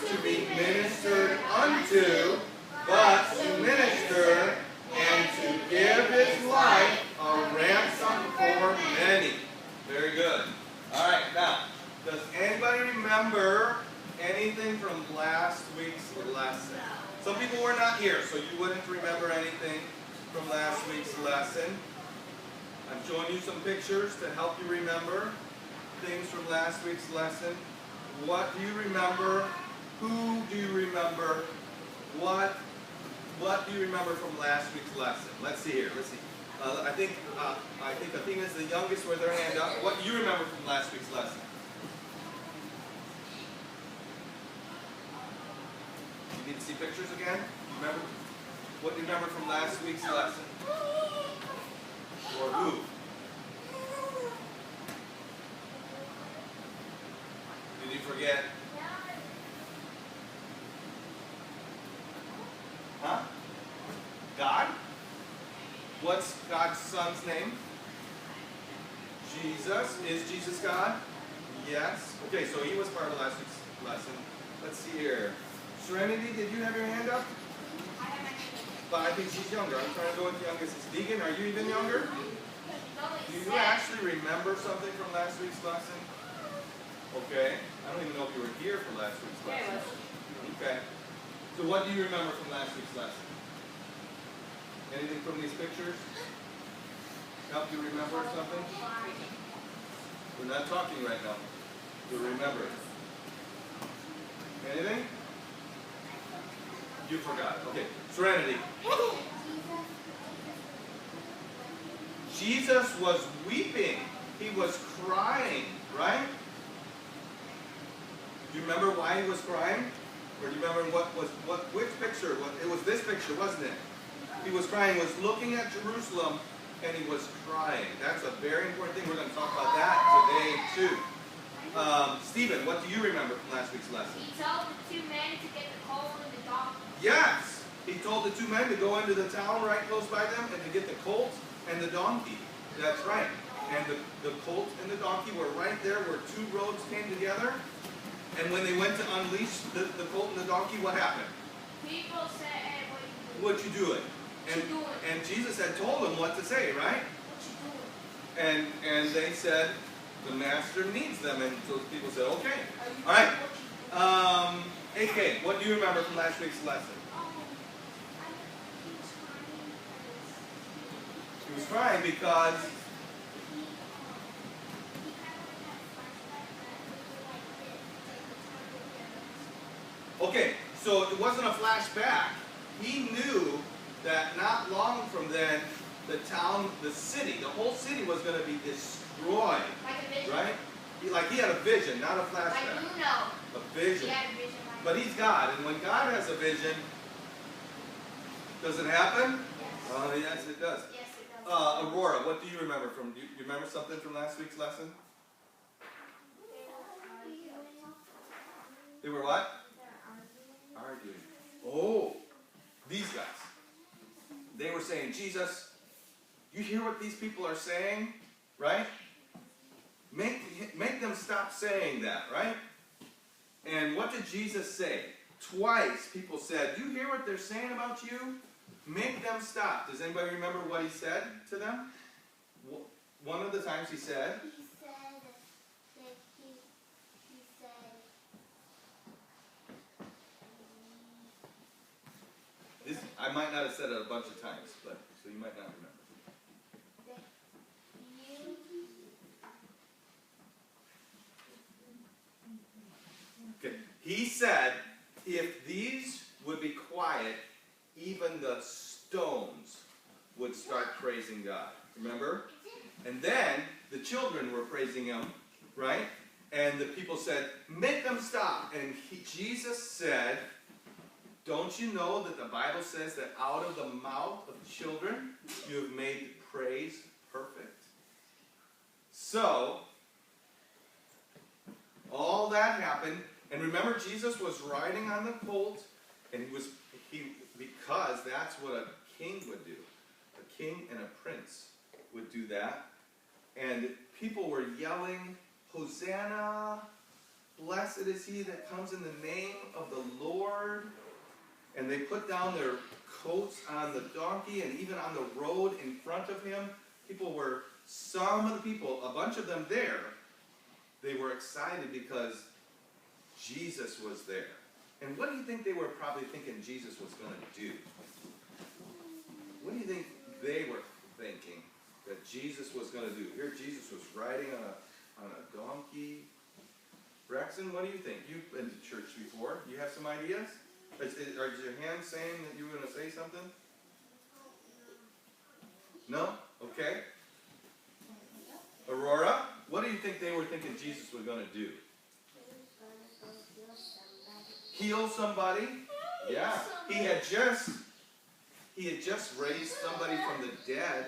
to be ministered unto, but to minister and to give his life a ransom for many. Very good. All right, now, does anybody remember anything from last week's lesson? Some people were not here, so you wouldn't remember anything from last week's lesson. I'm showing you some pictures to help you remember things from last week's lesson. What do you remember? Who do you remember? What do you remember from last week's lesson? Let's see here. Let's see. I think Athena's the youngest with her hand up. What do you remember from last week's lesson? You need to see pictures again? Remember? What do you remember from last week's lesson? Or who? Did you forget? Huh? God? What's God's son's name? Jesus. Is Jesus God? Yes. Okay, so he was part of last week's lesson. Let's see here. Serenity, did you have your hand up? But I think she's younger. I'm trying to go with the youngest. Deegan, are you even younger? Do you actually remember something from last week's lesson? Okay. I don't even know if you were here for last week's lesson. Okay. So what do you remember from last week's lesson? Anything from these pictures? Help you remember something? We're not talking right now. You remember. Anything? You forgot. Okay. Serenity. Jesus was weeping. He was crying, right? Do you remember why he was crying? Or do you remember which picture? It was this picture, wasn't it? He was crying, he was looking at Jerusalem, and he was crying. That's a very important thing. We're going to talk about that today, too. Stephen, what do you remember from last week's lesson? He told the two men to get the colt and the donkey. Yes! He told the two men to go into the town right close by them and to get the colt and the donkey. That's right. And the colt and the donkey were right there where two roads came together. And when they went to unleash the colt and the donkey, what happened? People said, hey, what you doing? And Jesus had told them what to say, right? What you doing? And they said, the master needs them. And so people said, okay. All right. AK, what do you remember from last week's lesson? He was crying because okay, so it wasn't a flashback. He knew that not long from then, the town, the city, the whole city was going to be destroyed. Like a vision. Right? He had a vision, not a flashback. Like you know. A vision. He had a vision. But he's God, and when God has a vision, does it happen? Yes. Yes, it does. Yes, it does. Aurora, what do you remember from? Do you remember something from last week's lesson? They were what? Arguing. Oh, these guys. They were saying, Jesus, you hear what these people are saying, right? Make them stop saying that, right? And what did Jesus say? Twice people said, you hear what they're saying about you? Make them stop. Does anybody remember what he said to them? One of the times he said, I might not have said it a bunch of times, but so you might not remember. Okay. He said, if these would be quiet, even the stones would start praising God. Remember? And then the children were praising him, right? And the people said, make them stop. And Jesus said, don't you know that the Bible says that out of the mouth of children you have made praise perfect? So, all that happened. And remember, Jesus was riding on the colt, and because that's what a king would do. A king and a prince would do that. And people were yelling, Hosanna, blessed is he that comes in the name of the Lord. And they put down their coats on the donkey and even on the road in front of him. Some of the people, a bunch of them there, they were excited because Jesus was there. And what do you think they were probably thinking Jesus was going to do? What do you think they were thinking that Jesus was going to do? Here Jesus was riding on a donkey. Braxton, what do you think? You've been to church before. You have some ideas? Is your hand saying that you were going to say something? No? Okay. Aurora, what do you think they were thinking Jesus was going to do? Heal somebody? Yeah. He had just raised somebody from the dead.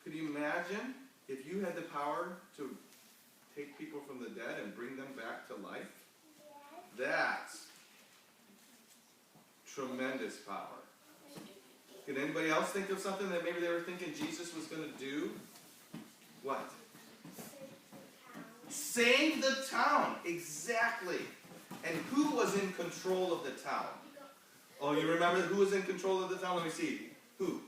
Could you imagine if you had the power to take people from the dead and bring them back to life? That's tremendous power. Can anybody else think of something that maybe they were thinking Jesus was going to do? What? Save the town. Exactly. And who was in control of the town? Oh, you remember who was in control of the town? Let me see. Who?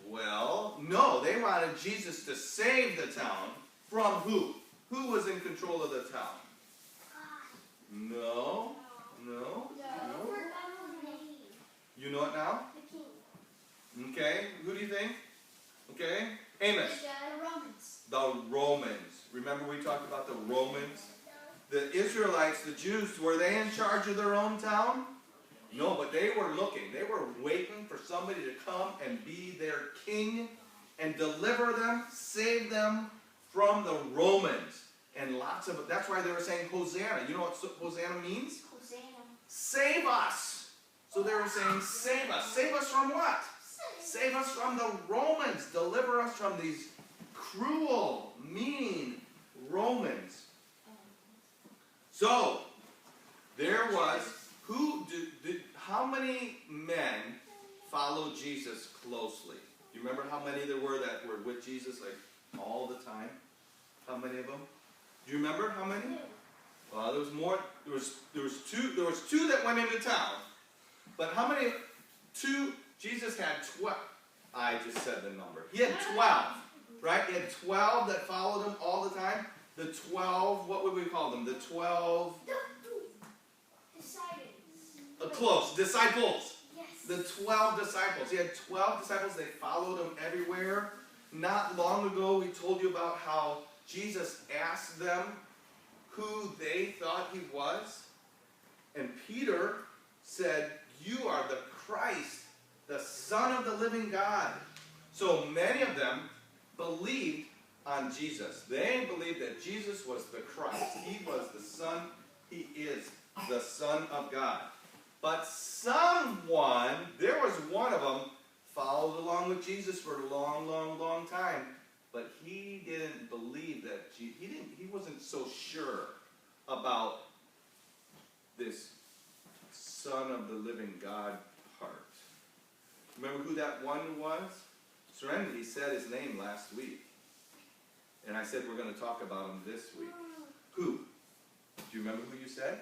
Well, no. They wanted Jesus to save the town from who? Who was in control of the town? No. No. You know it now? Okay. Who do you think? Okay. Amos. The Romans. The Romans. Remember we talked about the Romans? The Israelites, the Jews, were they in charge of their own town? No, but they were looking. They were waiting for somebody to come and be their king and deliver them, save them from the Romans. And that's why they were saying Hosanna. You know what Hosanna means? Hosanna. Save us. So they were saying, save us. Save us from what? Save us from the Romans. Deliver us from these cruel, mean Romans. So, there was, how many men followed Jesus closely? Do you remember how many there were that were with Jesus like all the time? How many of them? Do you remember how many? Well, there was more. There was two that went into town. But how many? Jesus had 12. I just said the number. He had 12, right? He had 12 that followed him all the time. The 12, what would we call them? The 12... Disciples. Close. Disciples. Yes. The 12 disciples. He had 12 disciples. They followed him everywhere. Not long ago, we told you about how Jesus asked them who they thought he was. And Peter said, "You are the Christ, the Son of the living God." So many of them believed on Jesus. They believed that Jesus was the Christ. He was the Son. He is the Son of God. But there was one of them, followed along with Jesus for a long, long, long time. But he didn't believe that, he wasn't so sure about this Son of the living God part. Remember who that one was? Serenity said his name last week. And I said we're going to talk about him this week. Who? Do you remember who you said?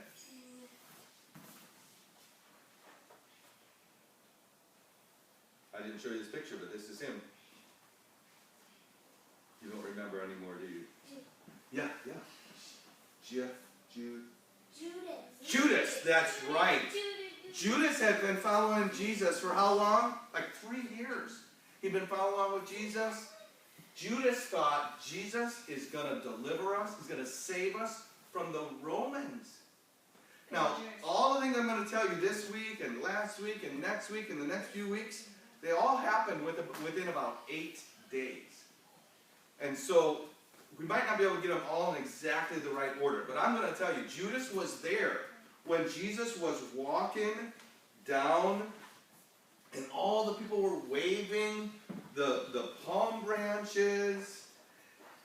I didn't show you this picture, but this is him. You don't remember anymore, do you? Yeah. Judas, that's right. Judas had been following Jesus for how long? Like 3 years. He'd been following along with Jesus. Judas thought Jesus is going to deliver us. He's going to save us from the Romans. Now, all the things I'm going to tell you this week and last week and next week and the next few weeks, they all happened within about 8 days. And so, we might not be able to get them all in exactly the right order. But I'm going to tell you, Judas was there when Jesus was walking down and all the people were waving the palm branches,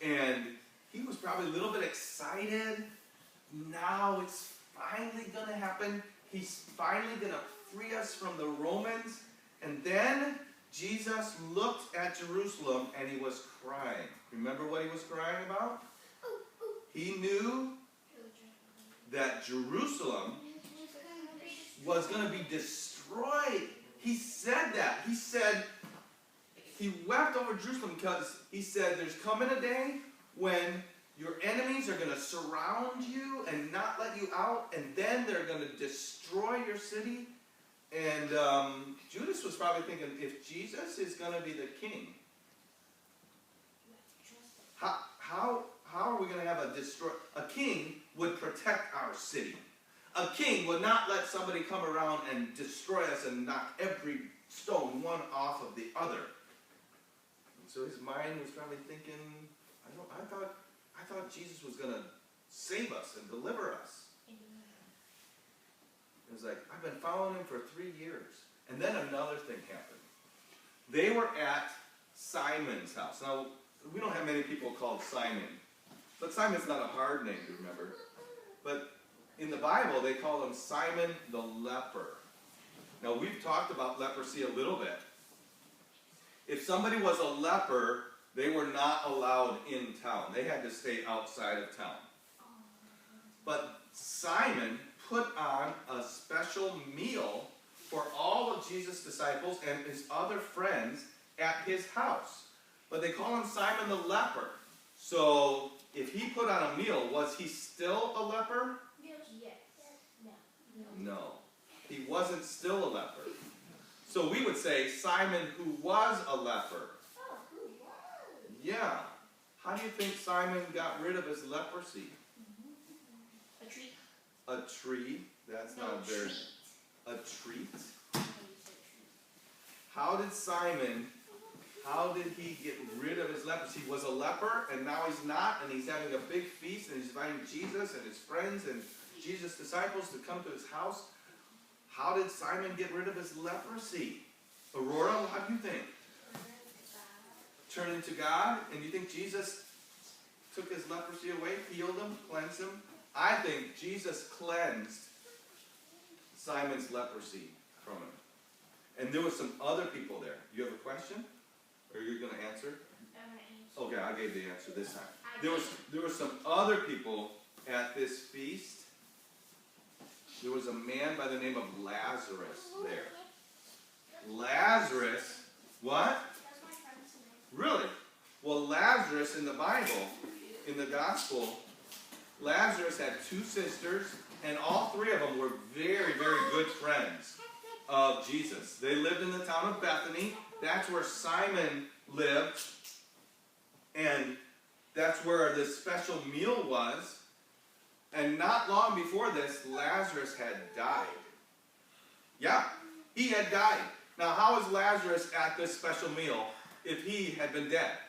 and he was probably a little bit excited. Now it's finally going to happen. He's finally going to free us from the Romans. And then Jesus looked at Jerusalem and he was crying. Remember what he was crying about? He knew that Jerusalem was going to be destroyed. He said that. He said, he wept over Jerusalem because he said there's coming a day when your enemies are going to surround you and not let you out, and then they're going to destroy your city. And Judas was probably thinking, if Jesus is going to be the king, how are we going to have a king would protect our city. A king would not let somebody come around and destroy us and knock every stone one off of the other. And so his mind was probably thinking, I thought Jesus was going to save us and deliver us. It was like, I've been following him for 3 years. And then another thing happened. They were at Simon's house. Now, we don't have many people called Simon. But Simon's not a hard name to remember. But in the Bible, they call him Simon the leper. Now, we've talked about leprosy a little bit. If somebody was a leper, they were not allowed in town. They had to stay outside of town. But Simon put on a special meal for all of Jesus' disciples and his other friends at his house. But they call him Simon the leper. So, if he put on a meal, was he still a leper? Yes. No. He wasn't still a leper. So we would say Simon who was a leper. Oh, who was? Yeah. How do you think Simon got rid of his leprosy? A tree. A tree? That's not very... A treat? How did he get rid of his leprosy? He was a leper, and now he's not, and he's having a big feast, and he's inviting Jesus and his friends and Jesus' disciples to come to his house. How did Simon get rid of his leprosy? Aurora, how do you think? Turn into God? And you think Jesus took his leprosy away, healed him, cleansed him? I think Jesus cleansed Simon's leprosy from him. And there were some other people there. You have a question? Or are you going to answer? Okay, I gave the answer this time. There were some other people at this feast. There was a man by the name of Lazarus there. Lazarus, what? That's my friend's name. Really? Well, Lazarus in the Bible, in the Gospel, Lazarus had 2 sisters, and all 3 of them were very, very good friends of Jesus. They lived in the town of Bethany. That's where Simon lived, and that's where this special meal was. And not long before this, Lazarus had died. Yeah, he had died. Now, how is Lazarus at this special meal if he had been dead?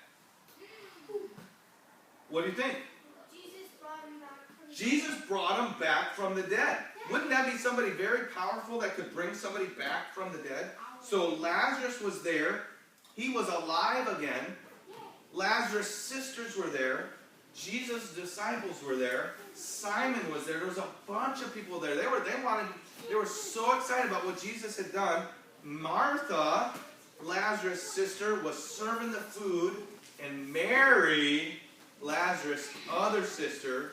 What do you think? Jesus brought him back from the dead. Wouldn't that be somebody very powerful that could bring somebody back from the dead? So Lazarus was there. He was alive again. Lazarus' sisters were there. Jesus' disciples were there. Simon was there. There was a bunch of people there. They were so excited about what Jesus had done. Martha, Lazarus' sister, was serving the food, and Mary, Lazarus' other sister,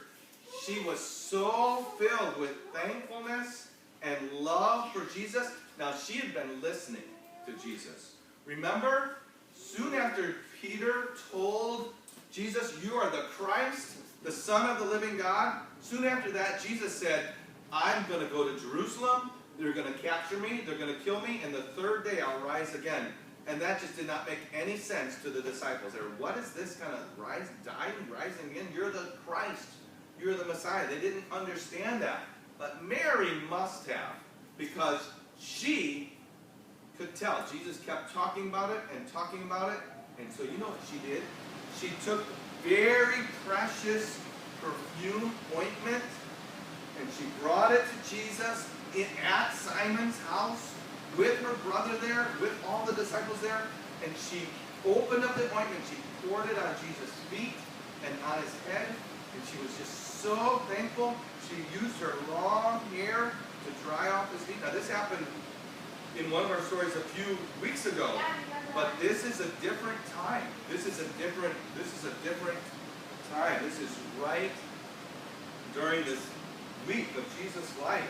she was so filled with thankfulness and love for Jesus. Now, she had been listening to Jesus. Remember, soon after Peter told Jesus, "You are the Christ, the Son of the living God," soon after that, Jesus said, "I'm going to go to Jerusalem. They're going to capture me. They're going to kill me. And the 3rd day, I'll rise again." And that just did not make any sense to the disciples. They were, what is this kind of dying, rising again? You're the Christ. You're the Messiah. They didn't understand that. But Mary must have, because she could tell. Jesus kept talking about it and talking about it. And so you know what she did? She took very precious perfume ointment, and she brought it to Jesus at Simon's house with her brother there, with all the disciples there. And she opened up the ointment. She poured it on Jesus' feet and on his head. And she was just so thankful. She used her long hair to dry off his feet. Now this happened in one of our stories a few weeks ago. But this is a different time. This is a different time. This is right during this week of Jesus' life,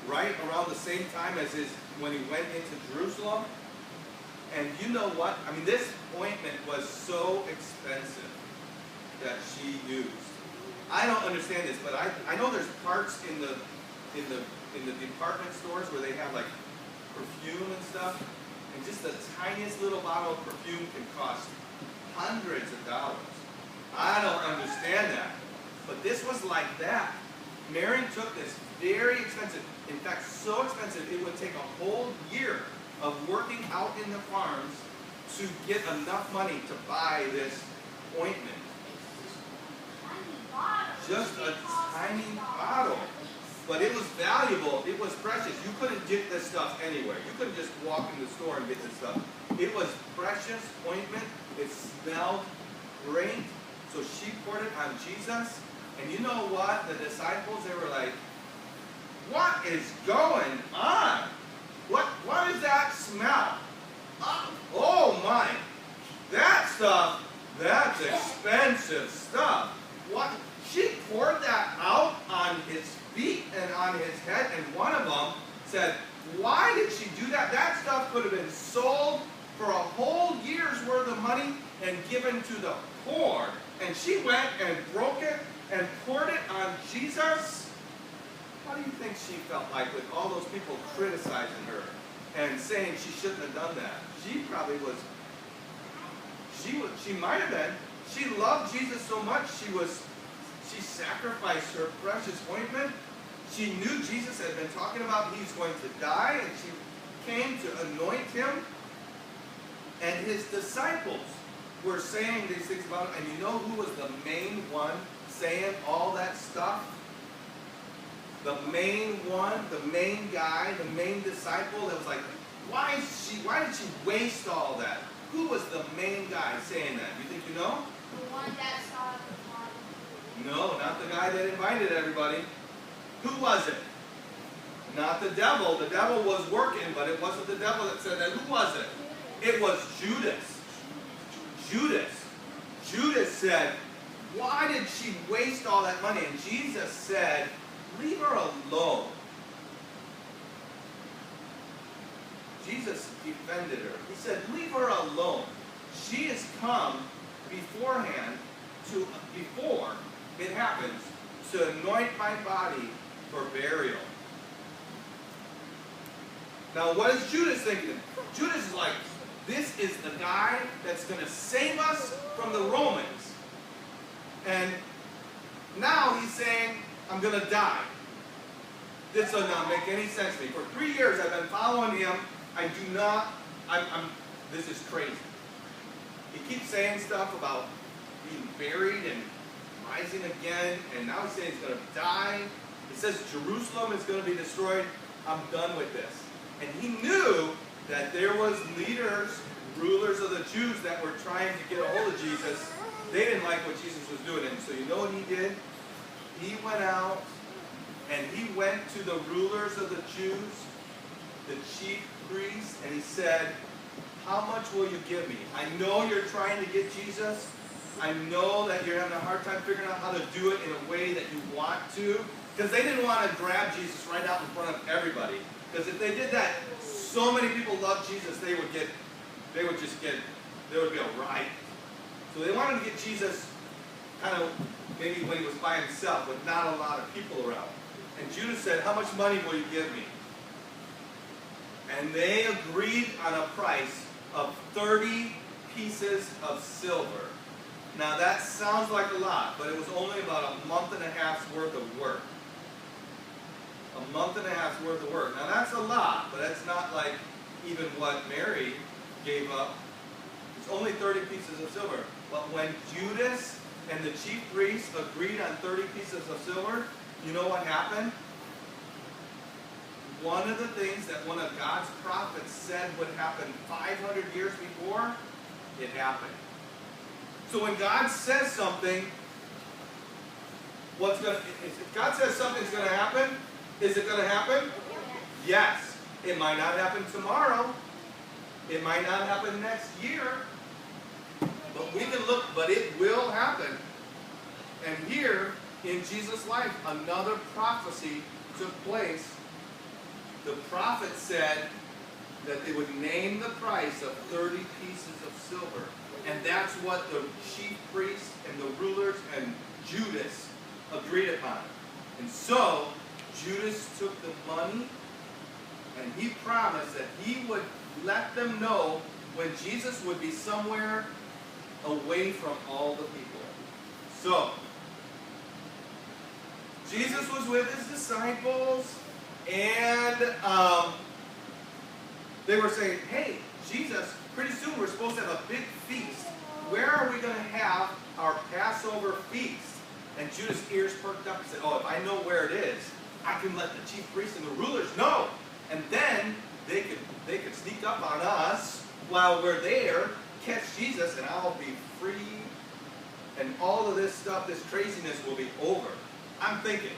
right around the same time as when he went into Jerusalem. And you know what? I mean, this ointment was so expensive that she used. I don't understand this, but I know there's parts in the department stores where they have like perfume and stuff, and just the tiniest little bottle of perfume can cost hundreds of dollars. I don't understand that, but this was like that. Mary took this very expensive, in fact so expensive it would take a whole year of working out in the farms to get enough money to buy this ointment. Just a tiny bottle. But it was valuable. It was precious. You couldn't get this stuff anywhere. You couldn't just walk in the store and get this stuff. It was precious ointment. It smelled great. So she poured it on Jesus. And you know what? The disciples, they were like, what is going on? What is that smell? Oh my. That stuff, that's expensive stuff. What? She poured that out on his feet and on his head, and one of them said, why did she do that? That stuff could have been sold for a whole year's worth of money and given to the poor. And she went and broke it and poured it on Jesus. How do you think she felt like with all those people criticizing her and saying she shouldn't have done that? She probably was, she might have been. She loved Jesus so much, she sacrificed her precious ointment. She knew Jesus had been talking about he's going to die, and she came to anoint him. And his disciples were saying these things about him. And you know who was the main one saying all that stuff? The main one, the main guy, the main disciple that was like, why did she waste all that? Who was the main guy saying that? You think you know? The one that saw the Father. No, not the guy that invited everybody. Who was it? Not the devil. The devil was working, but it wasn't the devil that said that. Who was it? It was Judas. Judas said, why did she waste all that money? And Jesus said, leave her alone. Jesus defended her. He said, leave her alone. She has come beforehand before it happens, to anoint my body for burial. Now, what is Judas thinking? Judas is like, this is the guy that's going to save us from the Romans. And now he's saying, I'm going to die. This does not make any sense to me. For 3 years I've been following him. This is crazy. He keeps saying stuff about being buried and rising again, and now he's saying he's going to die. He says Jerusalem is going to be destroyed. I'm done with this. And he knew that there was leaders, rulers of the Jews that were trying to get a hold of Jesus. They didn't like what Jesus was doing. And so you know what he did? He went out and he went to the rulers of the Jews, the chief priests, and he said, how much will you give me? I know you're trying to get Jesus. I know that you're having a hard time figuring out how to do it in a way that you want to. Because they didn't want to grab Jesus right out in front of everybody. Because if they did that, so many people loved Jesus, there would be a riot. So they wanted to get Jesus kind of maybe when he was by himself, with not a lot of people around. And Judas said, how much money will you give me? And they agreed on a price of 30 pieces of silver. Now that sounds like a lot, but it was only about a month and a half's worth of work. A month and a half's worth of work. Now that's a lot, but that's not like even what Mary gave up. It's only 30 pieces of silver. But when Judas and the chief priests agreed on 30 pieces of silver, you know what happened? One of the things that one of God's prophets said would happen 500 years before, it happened. So when God says something, if God says something's going to happen, is it going to happen? Yes. It might not happen tomorrow. It might not happen next year. But we can look, but it will happen. And here, in Jesus' life, another prophecy took place. The prophet said that they would name the price of 30 pieces of silver. And that's what the chief priests and the rulers and Judas agreed upon. And so, Judas took the money and he promised that he would let them know when Jesus would be somewhere away from all the people. So, Jesus was with his disciples, and they were saying, hey, Jesus, pretty soon we're supposed to have a big feast. Where are we going to have our Passover feast? And Judas' ears perked up and said, oh, if I know where it is, I can let the chief priests and the rulers know. And then they could sneak up on us while we're there, catch Jesus, and I'll be free. And all of this stuff, this craziness will be over. I'm thinking,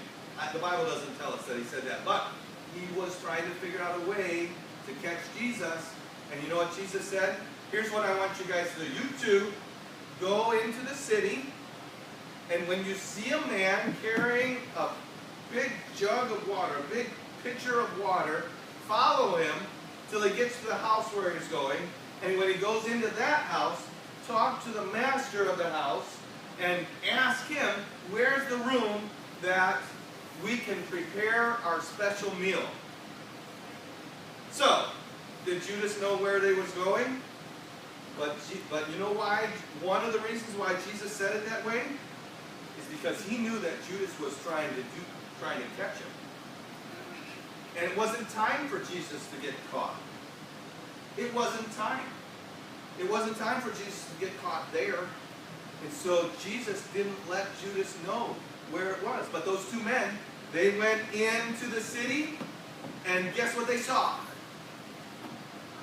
the Bible doesn't tell us that he said that, but he was trying to figure out a way to catch Jesus. And you know what Jesus said? Here's what I want you guys to do. You two, go into the city, and when you see a man carrying a big jug of water, a big pitcher of water, follow him till he gets to the house where he's going. And when he goes into that house, talk to the master of the house and ask him, where's the room that we can prepare our special meal? So, did Judas know where they was going? But you know why? One of the reasons why Jesus said it that way is because he knew that Judas was trying to catch him. And it wasn't time for Jesus to get caught. It wasn't time. It wasn't time for Jesus to get caught there. And so Jesus didn't let Judas know where it was. But those two men, they went into the city, and guess what they saw?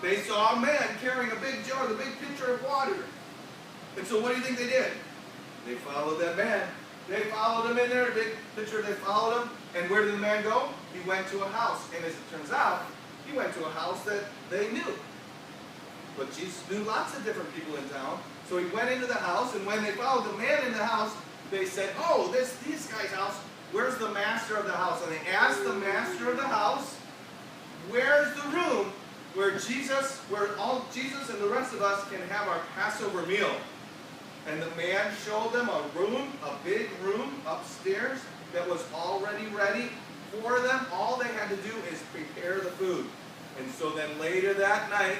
They saw a man carrying a big jug, a big pitcher of water. And so what do you think they did? They followed that man. They followed him in there, a big pitcher, they followed him. And where did the man go? He went to a house. And as it turns out, he went to a house that they knew. But Jesus knew lots of different people in town. So he went into the house, and when they followed the man in the house, they said, oh, this guy's house, where's the master of the house? And they asked the master of the house, where's the room where Jesus and the rest of us can have our Passover meal? And the man showed them a room, a big room upstairs that was already ready for them. All they had to do is prepare the food. And so then later that night,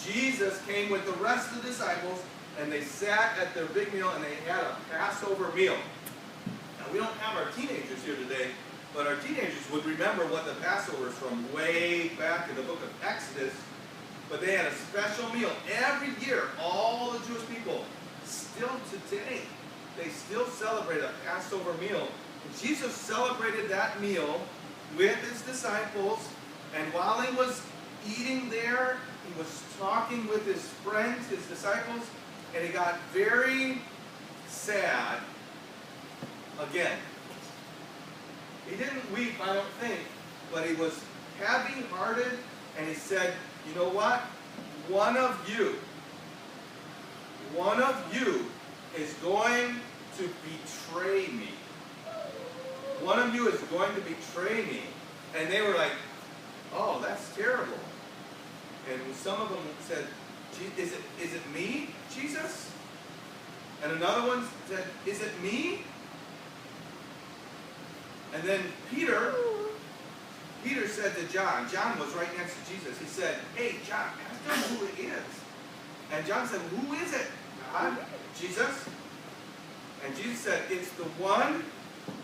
Jesus came with the rest of the disciples, and they sat at their big meal, and they had a Passover meal. Now, we don't have our teenagers here today, but our teenagers would remember what the Passover is from way back in the book of Exodus. But they had a special meal every year. All the Jewish people, still today, they still celebrate a Passover meal. And Jesus celebrated that meal with his disciples, and while he was eating there, he was talking with his friends, his disciples, and he got very sad again. He didn't weep, I don't think, but he was heavy-hearted, and he said, you know what? One of you is going to betray me. One of you is going to betray me. And they were like, oh, that's terrible. And some of them said, is it me, Jesus? And another one said, is it me? And then Peter said to John was right next to Jesus. He said, hey, John, ask him who it is. And John said, who is it, God? Jesus? And Jesus said, it's the one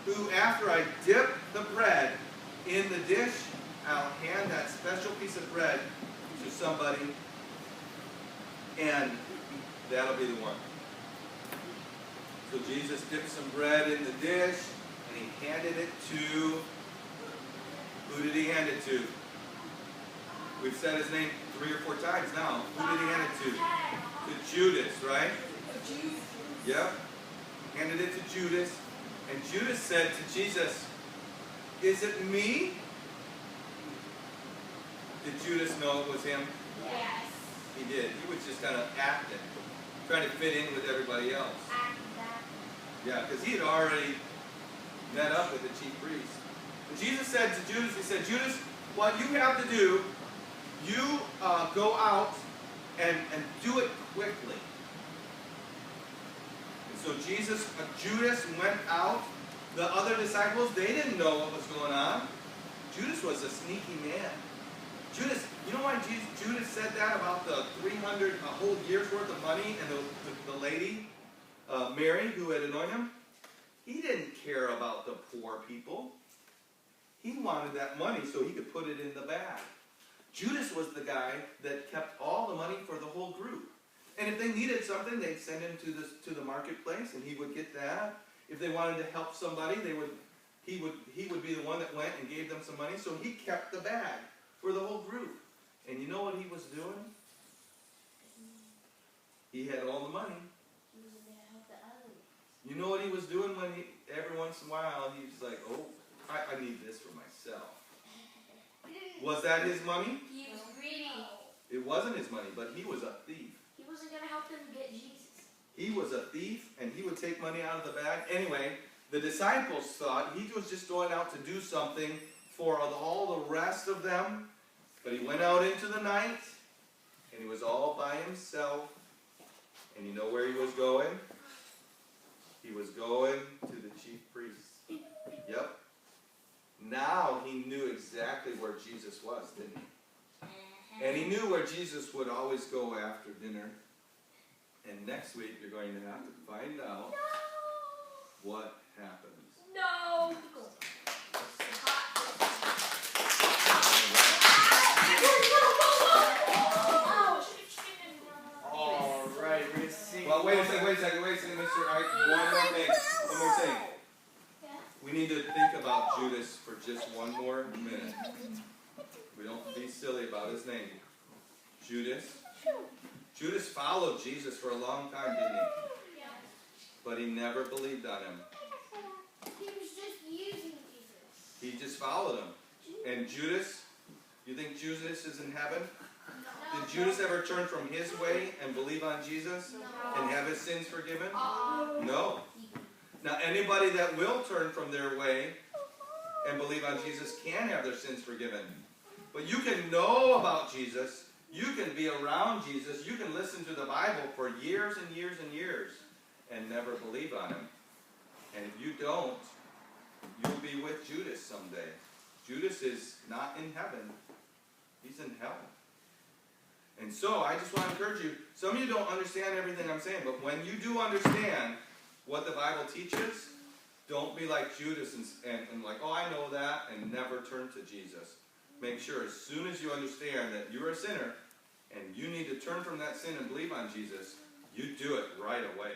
who, after I dip the bread in the dish, I'll hand that special piece of bread to somebody, and that'll be the one. So Jesus dipped some bread in the dish, and he handed it to, who did he hand it to? We've said his name 3 or 4 times now. Who did he hand it to? To Judas, right? Yep. Handed it to Judas. And Judas said to Jesus, is it me? Did Judas know it was him? Yes. He did. He was just kind of acting, trying to fit in with everybody else. Yeah, because he had already met up with the chief priest. And Jesus said to Judas, he said, Judas, what you have to do, you go out and do it quickly. And so Judas went out. The other disciples, they didn't know what was going on. Judas was a sneaky man. Judas, you know why Judas said that about the 300, a whole year's worth of money and the lady, Mary, who had anointed him? He didn't care about the poor people. He wanted that money so he could put it in the bag. Judas was the guy that kept all the money for the whole group. And if they needed something, they'd send him to the marketplace and he would get that. If they wanted to help somebody, he would be the one that went and gave them some money. So he kept the bag for the whole group. And you know what he was doing? He had all the money. He was going to help the others. You know what he was doing when every once in a while, he was like, oh, I need this for myself. Was that his money? He was greedy. It wasn't his money, but he was a thief. He wasn't going to help them get Jesus. He was a thief, and he would take money out of the bag. Anyway, the disciples thought he was just going out to do something for all the rest of them. But he went out into the night, and he was all by himself. And you know where he was going? He was going to the chief priests. Yep. Now he knew exactly where Jesus was, didn't he? And he knew where Jesus would always go after dinner. And next week you're going to have to find out what happens. No! All right, we're going to sing. Well, wait a second, Mr. Ike. One more thing. We need to think about Judas for just one more minute. We don't be silly about his name. Judas followed Jesus for a long time, didn't he? Yeah. But he never believed on him. He was just using Jesus. He just followed him. And Judas, you think Judas is in heaven? Did Judas ever turn from his way and believe on Jesus and have his sins forgiven? No. Now, anybody that will turn from their way and believe on Jesus can have their sins forgiven. But you can know about Jesus. You can be around Jesus. You can listen to the Bible for years and years and years and never believe on him. And if you don't, you'll be with Judas someday. Judas is not in heaven. He's in hell. And so I just want to encourage you. Some of you don't understand everything I'm saying, but when you do understand what the Bible teaches, don't be like Judas and like, oh, I know that, and never turn to Jesus. Make sure as soon as you understand that you're a sinner and you need to turn from that sin and believe on Jesus, you do it right away.